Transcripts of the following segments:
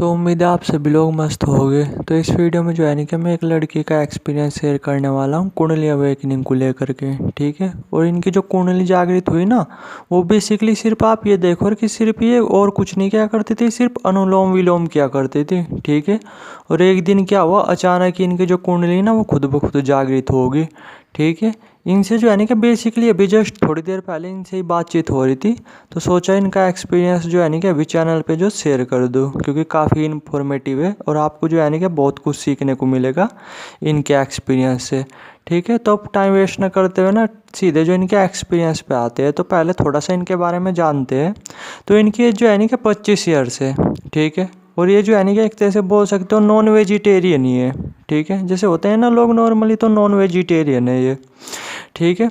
तो उम्मीद है आप सभी लोग मस्त होंगे। तो इस वीडियो में जो है कि मैं एक लड़की का एक्सपीरियंस शेयर करने वाला हूँ कुंडली अवेकनिंग को लेकर के, ठीक है। और इनकी जो कुंडली जागृत हुई ना, वो बेसिकली सिर्फ आप ये देखो कि सिर्फ ये और कुछ नहीं किया करती थी, सिर्फ अनुलोम विलोम किया करती थी, ठीक है। और एक दिन क्या हुआ, अचानक इनकी जो कुंडली ना वो खुद ब खुद जागृत होगी, ठीक है। इनसे जो है कि बेसिकली अभी जस्ट थोड़ी देर पहले इनसे ही बातचीत हो रही थी, तो सोचा इनका एक्सपीरियंस जो है कि अभी चैनल पे जो शेयर कर दूँ, क्योंकि काफ़ी इन्फॉर्मेटिव है और आपको जो है कि बहुत कुछ सीखने को मिलेगा इनके एक्सपीरियंस से, ठीक है। तो अब टाइम वेस्ट ना करते हुए ना सीधे जो इनके एक्सपीरियंस पे आते हैं। तो पहले थोड़ा सा इनके बारे में जानते हैं। तो इनकी एज जो है कि 25 ईयर्स है, ठीक है। और ये जो है कि एक तरह से बोल सकते हो नॉन वेजिटेरियन ही है, ठीक है। जैसे होते हैं ना लोग नॉर्मली, तो नॉन वेजिटेरियन है ये, ठीक है।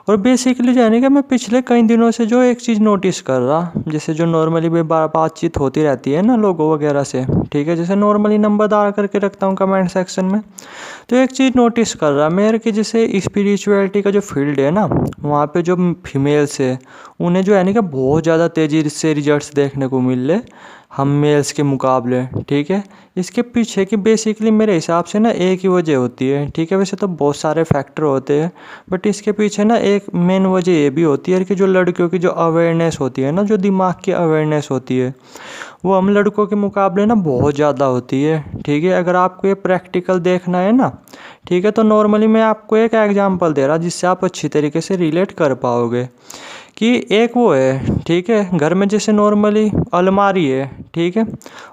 और बेसिकली जो है कि मैं पिछले कई दिनों से जो एक चीज़ नोटिस कर रहा, जैसे जो नॉर्मली बातचीत होती रहती है ना लोगों वगैरह से, ठीक है। जैसे नॉर्मली नंबर डाल करके रखता हूँ कमेंट सेक्शन में, तो एक चीज़ नोटिस कर रहा मेरे कि जैसे स्पिरिचुअलिटी का जो फील्ड है ना, वहाँ पे जो फीमेल्स है उन्हें जो है कि बहुत ज़्यादा तेज़ी से रिजल्ट्स देखने को मिल रहे हम मेल्स के मुकाबले, ठीक है। इसके पीछे की बेसिकली मेरे हिसाब से ना एक ही वजह होती है, ठीक है। वैसे तो बहुत सारे फैक्टर होते हैं, बट इसके पीछे ना एक मेन वजह ये भी होती है कि जो लड़कियों की जो अवेयरनेस होती है ना, जो दिमाग की अवेयरनेस होती है, वो हम लड़कों के मुकाबले ना बहुत ज़्यादा होती है, ठीक है। अगर आपको ये प्रैक्टिकल देखना है ना, ठीक है, तो नॉर्मली मैं आपको एक एग्जांपल दे रहा जिससे आप अच्छी तरीके से रिलेट कर पाओगे। कि एक वो है, ठीक है, घर में जैसे नॉर्मली अलमारी है, ठीक है।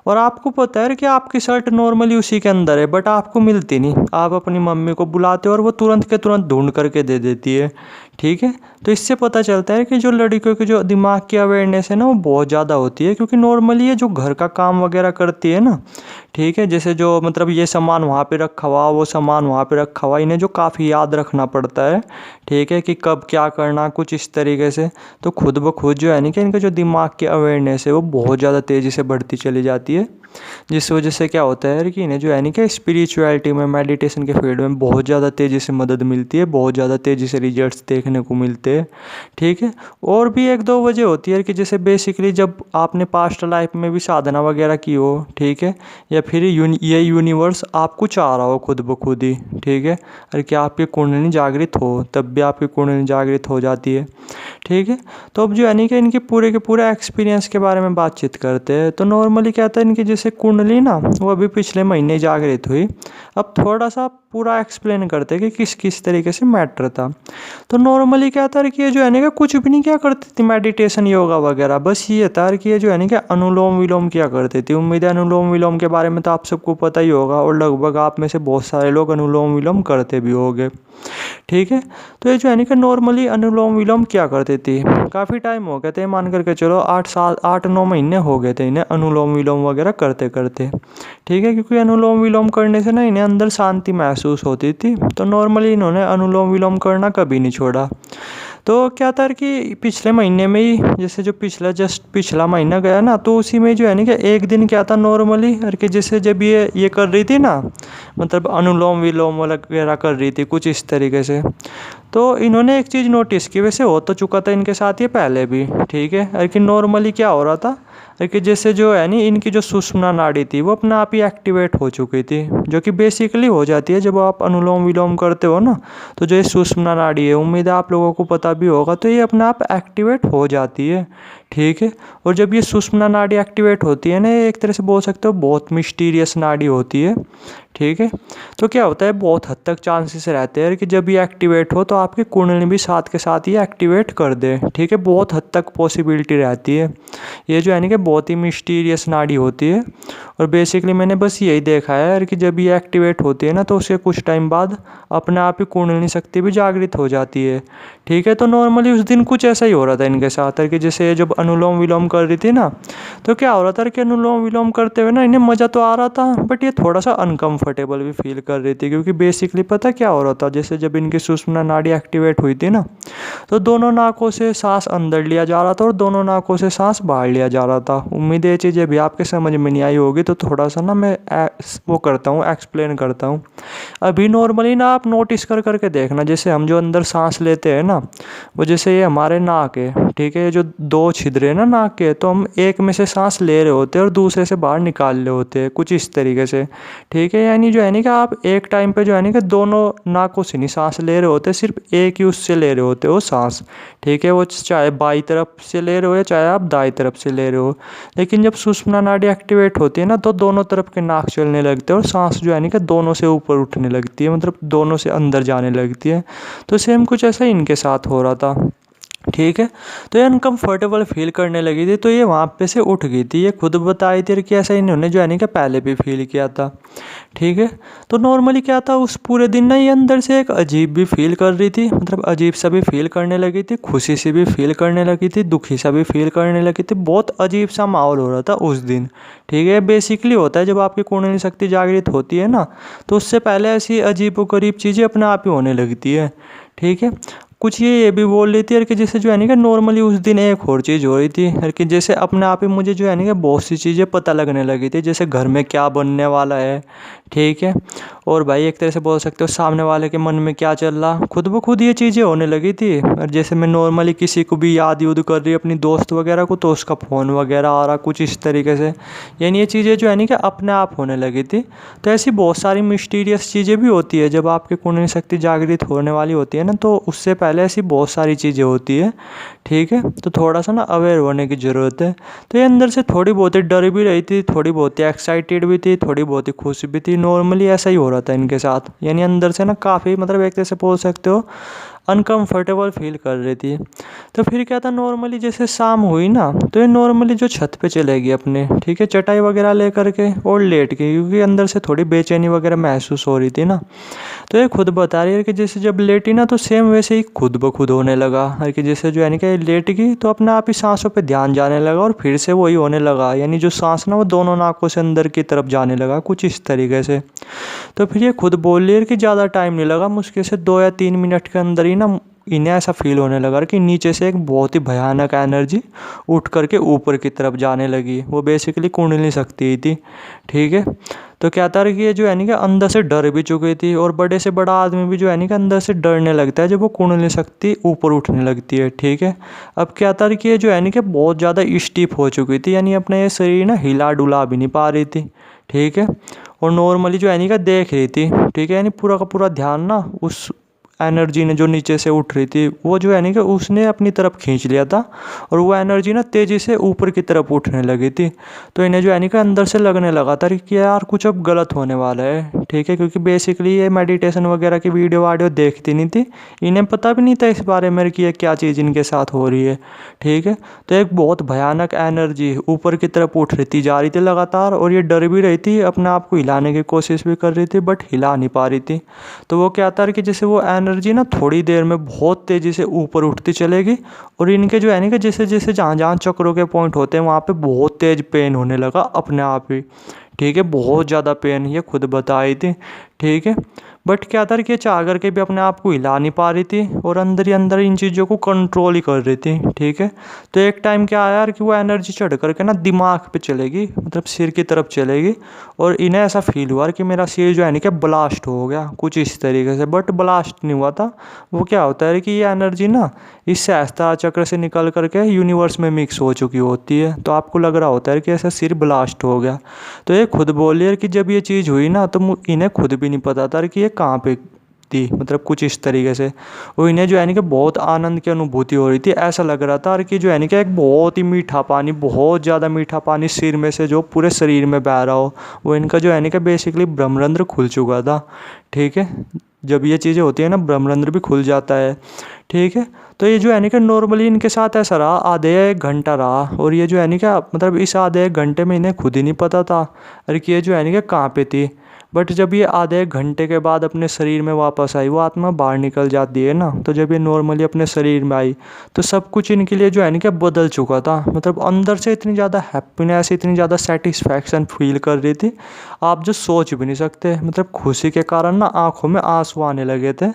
और आपको पता है कि आपकी शर्ट नॉर्मली उसी के अंदर है, बट आपको मिलती नहीं। आप अपनी मम्मी को बुलाते हो और वो तुरंत के तुरंत ढूंढ करके दे देती है, ठीक है। तो इससे पता चलता है कि जो लड़कियों की जो दिमाग की अवेयरनेस है ना, वो बहुत ज़्यादा होती है। क्योंकि नॉर्मली ये जो घर का काम वगैरह करती है ना, ठीक है, जैसे जो मतलब ये सामान वहाँ पे रखा हुआ, वो सामान वहाँ पे रखा हुआ, इन्हें जो काफ़ी याद रखना पड़ता है, ठीक है, कि कब क्या करना, कुछ इस तरीके से। तो खुद ब खुद जो है ना कि इनका जो दिमाग की अवेयरनेस है वो बहुत ज़्यादा तेज़ी से बढ़ती चली जाती है। जिस वजह से क्या होता है कि इन्हें जो है ना कि स्पिरिचुअलिटी में, मेडिटेशन के फील्ड में बहुत ज़्यादा तेज़ी से मदद मिलती है, बहुत ज़्यादा तेज़ी से रिजल्ट्स देखने को मिलते हैं, ठीक है। और भी एक दो वजह होती है कि जैसे बेसिकली जब आपने पास्ट लाइफ में भी साधना वगैरह की हो, ठीक है, या फिर ये यूनिवर्स आपको चाह रहा हो खुद ब खुद ही, ठीक है। अरे क्या आपकी कुंडली जागृत हो, तब भी आपकी कुंडली जागृत हो जाती है, ठीक है। तो अब जो है कि इनके पूरे के पूरे एक्सपीरियंस के बारे में बातचीत करते हैं। तो नॉर्मली क्या था, इनकी जैसे कुंडली ना वो अभी पिछले महीने जागृत हुई। अब थोड़ा सा पूरा एक्सप्लेन करते हैं कि किस किस तरीके से मैटर था। तो नॉर्मली क्या था कि ये जो है ना कि कुछ भी नहीं किया करती थी मेडिटेशन योगा वगैरह, बस ये था कि ये जो है ना कि अनुलोम विलोम किया करती थी। उम्मीद है अनुलोम विलोम के बारे में तो आप सबको पता ही होगा, और लगभग आप में से बहुत सारे लोग अनुलोम विलोम करते भी होंगे, ठीक है। तो ये जो है ना कि नॉर्मली अनुलोम विलोम क्या करती थी, काफ़ी टाइम हो गए थे, मान करके चलो 8-9 महीने हो गए थे इन्हें अनुलोम विलोम वगैरह करते करते, ठीक है। क्योंकि अनुलोम विलोम करने से ना इन्हें अंदर शांति महसूस होती थी। तो नॉर्मली इन्होंने अनुलोम विलोम करना कभी नहीं छोड़ा। तो क्या था कि पिछले महीने में ही, जैसे जो पिछला महीना गया ना, तो उसी में जो है ना कि एक दिन क्या था नॉर्मली, और कि जैसे जब ये कर रही थी ना, मतलब अनुलोम विलोम वगैरह कर रही थी कुछ इस तरीके से, तो इन्होंने एक चीज़ नोटिस की। वैसे हो तो चुका था इनके साथ ये पहले भी, ठीक है। लेकिन नॉर्मली क्या हो रहा था कि जैसे जो है नी इनकी जो सुषुम्ना नाड़ी थी वो अपने आप ही एक्टिवेट हो चुकी थी, जो कि बेसिकली हो जाती है जब आप अनुलोम विलोम करते हो ना। तो जो ये सुषुम्ना नाड़ी है, उम्मीद है आप लोगों को पता भी होगा, तो ये अपने आप एक्टिवेट हो जाती है, ठीक है। और जब ये सुषुम्ना नाड़ी एक्टिवेट होती है ना, ये एक तरह से बोल सकते हो बहुत मिस्टीरियस नाड़ी होती है, ठीक है। तो क्या होता है, बहुत हद तक चांसेस रहते हैं कि जब ये एक्टिवेट हो तो आपकी कुंडली भी साथ के साथ ही एक्टिवेट कर दे, ठीक है। बहुत हद तक पॉसिबिलिटी रहती है। ये जो है ना कि बहुत ही मिस्टीरियस नाड़ी होती है। और बेसिकली मैंने बस यही देखा है कि जब ये एक्टिवेट होती है ना, तो उसके कुछ टाइम बाद अपने आप ही कुंडली शक्ति भी जागृत हो जाती है, ठीक है। तो नॉर्मली उस दिन कुछ ऐसा ही हो रहा था इनके साथ कि जैसे जब अनुलोम विलोम कर रही थी ना, तो क्या हो रहा था कि अनुलोम विलोम करते हुए ना इन्हें मज़ा तो आ रहा था, बट ये थोड़ा सा अनकंफर्टेबल भी फील कर रही थी। क्योंकि बेसिकली पता क्या हो रहा था, जैसे जब इनकी सुषुम्ना नाड़ी एक्टिवेट हुई थी ना, तो दोनों नाकों से सांस अंदर लिया जा रहा था और दोनों नाकों से सांस बाहर लिया जा रहा था। उम्मीद है ये चीज़ें भी आपके समझ में नहीं आई होगी, होगी तो थोड़ा सा ना मैं वो करता हूँ, एक्सप्लेन करता हूँ। अभी नॉर्मली ना आप नोटिस कर करके देखना, जैसे हम जो अंदर सांस लेते हैं ना, वो जैसे ये हमारे नाक है, ठीक है, ये जो दो छिद्र है ना नाक के, तो हम एक में से सांस ले रहे होते हैं और दूसरे से बाहर निकाल रहे होते हैं, कुछ इस तरीके से, ठीक है। यानी जो है नहीं कि आप एक टाइम पे जो है नहीं कि दोनों नाकों से नहीं सांस ले रहे होते, सिर्फ एक ही उससे ले रहे होते हो सांस, ठीक है। वो चाहे बाई तरफ से ले रहे हो या चाहे आप दाई तरफ से ले रहे हो। लेकिन जब सुषुम्ना नाड़ी एक्टिवेट होती है ना, तो दोनों तरफ के नाक चलने लगते हैं और सांस जो है नहीं कि दोनों से ऊपर उठने लगती है, मतलब दोनों से अंदर जाने लगती है। तो सेम कुछ ऐसा इनके साथ हो रहा था, ठीक है। तो ये अनकम्फर्टेबल फील करने लगी थी, तो ये वहाँ पे से उठ गई थी। ये खुद बताई थी कि ऐसा इन्होंने जो है नहीं कि पहले भी फील किया था, ठीक है। तो नॉर्मली क्या था, उस पूरे दिन ना ये अंदर से एक अजीब भी फील कर रही थी, मतलब अजीब सा भी फील करने लगी थी, खुशी से भी फील करने लगी थी, दुखी सा भी फील करने लगी थी। बहुत अजीब सा माहौल हो रहा था उस दिन, ठीक है। बेसिकली होता है जब आपकी कुंडली शक्ति जागृत होती है ना, तो उससे पहले ऐसी अजीबोगरीब चीज़ें अपने आप ही होने लगती है, ठीक है। कुछ ये भी बोल रही थी यार कि जैसे जो है नहीं कि नॉर्मली उस दिन एक और चीज़ हो रही थी यार कि जैसे अपने आप ही मुझे जो है नहीं कि बहुत सी चीज़ें पता लगने लगी थी, जैसे घर में क्या बनने वाला है, ठीक है। और भाई एक तरह से बोल सकते हो सामने वाले के मन में क्या चल रहा, खुद ब खुद ये चीज़ें होने लगी थी। और जैसे मैं नॉर्मली किसी को भी याद यूद कर रही अपनी दोस्त वगैरह को, तो उसका फ़ोन वगैरह आ रहा कुछ इस तरीके से, यानी ये चीज़ें जो है नहीं कि अपने आप होने लगी थी। तो ऐसी बहुत सारी मिस्टीरियस चीज़ें भी होती है जब आपकी कुंडली शक्ति जागृत होने वाली होती है ना, तो उससे पहले ऐसी बहुत सारी चीज़ें होती है, ठीक है। तो थोड़ा सा ना अवेयर होने की ज़रूरत है। तो ये अंदर से थोड़ी बहुत ही डर भी रही थी, थोड़ी बहुत ही एक्साइटेड भी थी, थोड़ी बहुत ही खुश भी थी। नॉर्मली ऐसा ही हो रहा था इनके साथ, यानी अंदर से ना काफ़ी, मतलब एक तरह से बोल सकते हो अनकंफर्टेबल फील कर रही थी। तो फिर क्या था, नॉर्मली जैसे शाम हुई ना, तो ये नॉर्मली जो छत पे चलेगी अपने, ठीक है, चटाई वगैरह ले करके और लेट गई, क्योंकि अंदर से थोड़ी बेचैनी वगैरह महसूस हो रही थी ना। तो ये खुद बता रही है कि जैसे जब लेटी ना, तो सेम वैसे ही खुद ब खुद होने लगा, और कि जैसे जो है ना कि लेट गई तो अपने आप ही सांसों पे ध्यान जाने लगा और फिर से वही होने लगा, यानी जो सांस ना वो दोनों नाकों से अंदर की तरफ जाने लगा, कुछ इस तरीके से। तो फिर ये खुद बोल रही है कि ज़्यादा टाइम नहीं लगा, मुश्किल से 2 या 3 मिनट के अंदर ही ना इन्हें ऐसा फील होने लगा कि नीचे से एक बहुत ही भयानक एनर्जी उठ करके ऊपर की तरफ जाने लगी। वो बेसिकली कुंडली शक्ति ही थी, ठीक है। तो क्या था कि ये जो है नहीं कि अंदर से डर भी चुकी थी, और बड़े से बड़ा आदमी भी जो है नहीं कि अंदर से डरने लगता है जब वो कुंडली शक्ति ऊपर उठने लगती है, ठीक है। अब क्या था कि ये जो है नहीं कि बहुत ज़्यादा स्टिफ हो चुकी थी, यानी अपना ये शरीर ना हिला डुला भी नहीं पा रही थी, ठीक है। और नॉर्मली जो है नहीं कि देख रही थी, ठीक है, यानी पूरा का पूरा ध्यान ना उस एनर्जी ने जो नीचे से उठ रही थी, वो जो है नहीं कि उसने अपनी तरफ खींच लिया था, और वो एनर्जी ना तेज़ी से ऊपर की तरफ उठने लगी थी। तो इन्हें जो है नहीं कि अंदर से लगने लगा था कि यार कुछ अब गलत होने वाला है, ठीक है, क्योंकि बेसिकली ये मेडिटेशन वगैरह की वीडियो वाडियो देखती नहीं थी, इन्हें पता भी नहीं था इस बारे में कि ये क्या चीज़ इनके साथ हो रही है, ठीक है। तो एक बहुत भयानक एनर्जी ऊपर की तरफ उठती जा रही थी लगातार, और ये डर भी रही थी, अपने आप को हिलाने की कोशिश भी कर रही थी, बट हिला नहीं पा रही थी। तो वो क्या था कि जैसे वो एनर्जी ना थोड़ी देर में बहुत तेज़ी से ऊपर उठती चलेगी, और इनके जो है ना कि जैसे जैसे जहाँ जहाँ चक्रों के पॉइंट होते हैं वहाँ पे बहुत तेज़ पेन होने लगा अपने आप ही, ठीक है, बहुत ज़्यादा पेन, ये खुद बताई थी, ठीक है। बट क्या था कि चाह करके भी अपने आप को हिला नहीं पा रही थी, और अंदर ही अंदर इन चीज़ों को कंट्रोल ही कर रही थी, ठीक है। तो एक टाइम क्या आया यार कि वो एनर्जी चढ़ करके ना दिमाग पे चलेगी, मतलब सिर की तरफ चलेगी, और इन्हें ऐसा फील हुआ कि मेरा सिर जो है ना कि ब्लास्ट हो गया, कुछ इस तरीके से। बट ब्लास्ट नहीं हुआ था, वो क्या होता है कि ये एनर्जी ना इस सहस्त्रार चक्र से निकल करके यूनिवर्स में मिक्स हो चुकी होती है, तो आपको लग रहा होता है कि ऐसा सिर ब्लास्ट हो गया। तो ये खुद बोलिए कि जब ये चीज़ हुई ना, तो इन्हें खुद भी नहीं पता था कि ये कहाँ पे थी, मतलब कुछ इस तरीके से। और इन्हें जो है ना कि बहुत आनंद की अनुभूति हो रही थी, ऐसा लग रहा था और कि जो है ना कि एक बहुत ही मीठा पानी, बहुत ज़्यादा मीठा पानी सिर में से जो पूरे शरीर में बह रहा हो। वो इनका जो है ना कि बेसिकली ब्रह्मरंध्र खुल चुका था, ठीक है। जब ये चीज़ें होती है ना, ब्रह्मरंध्र भी खुल जाता है, ठीक है। तो ये जो है ना कि नॉर्मली इनके साथ ऐसा रहा, आधे 1 घंटा रहा, और ये जो है ना कि मतलब इस आधे 1 घंटे में इन्हें खुद ही नहीं पता था अरे कि ये जो है ना कि कहाँ पे थी। बट जब ये आधे 1 घंटे के बाद अपने शरीर में वापस आई, वो आत्मा बाहर निकल जाती है ना, तो जब ये नॉर्मली अपने शरीर में आई, तो सब कुछ इनके लिए जो है ना कि बदल चुका था। मतलब अंदर से इतनी ज़्यादा हैप्पीनेस, इतनी ज़्यादा सेटिस्फैक्शन फील कर रही थी, आप जो सोच भी नहीं सकते। मतलब खुशी के कारण ना आंखों में आंसू आने लगे थे,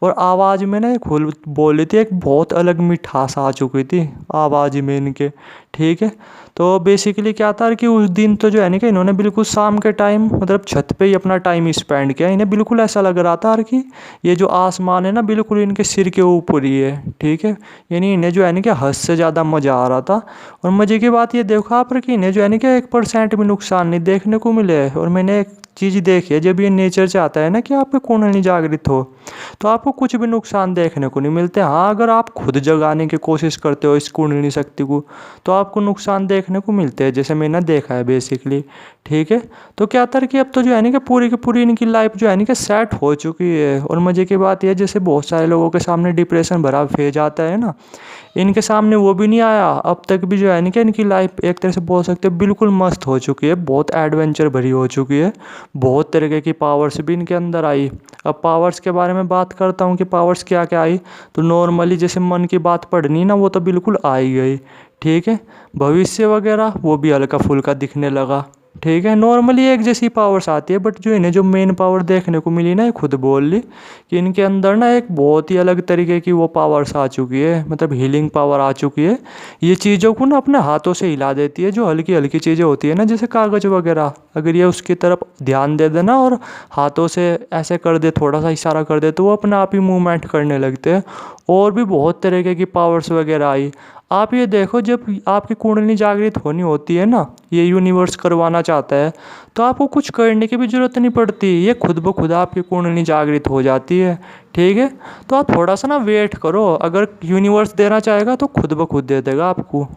और आवाज़ में ना एक खुल बोल रही थी, एक बहुत अलग मिठास आ चुकी थी आवाज़ में इनके, ठीक है। तो बेसिकली क्या था कि उस दिन तो जो है ना कि इन्होंने बिल्कुल शाम के टाइम मतलब छत पे ही अपना टाइम स्पेंड किया। इन्हें बिल्कुल ऐसा लग रहा था कि ये जो आसमान है ना बिल्कुल इनके सिर के ऊपर ही है, ठीक है। यानी इन्हें जो है ना कि हद से ज़्यादा मज़ा आ रहा था। और मज़े की बात ये देखो आप कि इन्हें जो है ना कि 1% भी नुकसान नहीं देखने को मिले है। और मैंने एक चीज़ देखी है, जब ये नेचर चाहता है ना कि आपकी कुंडली जागृत हो तो आपको कुछ भी नुकसान देखने को नहीं मिलते। हाँ, अगर आप खुद जगाने की कोशिश करते हो इस कुंडली शक्ति को तो आपको नुकसान देखने को मिलते हैं, जैसे मैंने देखा है बेसिकली, ठीक है। तो क्या था कि अब तो जो है ना कि पूरी की पूरी इनकी लाइफ जो है ना कि सेट हो चुकी है। और मज़े की बात यह, जैसे बहुत सारे लोगों के सामने डिप्रेशन भरा फेज आता है ना, इनके सामने वो भी नहीं आया अब तक भी। जो है ना कि इनकी लाइफ एक तरह से बोल सकते हैं बिल्कुल मस्त हो चुकी है, बहुत एडवेंचर भरी हो चुकी है। बहुत तरीके की पावर्स भी इनके अंदर आई। अब पावर्स के बारे में बात करता हूँ कि पावर्स क्या क्या आई, तो नॉर्मली जैसे मन की बात पढ़नी ना वो तो बिल्कुल आ ही गई, ठीक है। भविष्य वगैरह वो भी हल्का फुल्का दिखने लगा, ठीक है। नॉर्मली एक जैसी पावर्स आती है, बट जो इन्हें जो मेन पावर देखने को मिली ना, ये खुद बोल ली कि इनके अंदर ना एक बहुत ही अलग तरीके की वो पावर्स आ चुकी है, मतलब हीलिंग पावर आ चुकी है। ये चीज़ों को ना अपने हाथों से हिला देती है, जो हल्की हल्की चीज़ें होती है ना जैसे कागज़ वगैरह, अगर ये उसकी तरफ ध्यान दे देना और हाथों से ऐसे कर दे, थोड़ा सा इशारा कर दे, तो वो अपने आप ही मूवमेंट करने लगते हैं। और भी बहुत तरीके की पावर्स वगैरह आई। आप ये देखो, जब आपकी कुंडली जागृत होनी होती है ना, ये यूनिवर्स करवाना चाहता है, तो आपको कुछ करने की भी ज़रूरत नहीं पड़ती, ये खुद ब खुद आपकी कुंडली जागृत हो जाती है, ठीक है। तो आप थोड़ा सा ना वेट करो, अगर यूनिवर्स देना चाहेगा तो खुद ब खुद दे देगा आपको।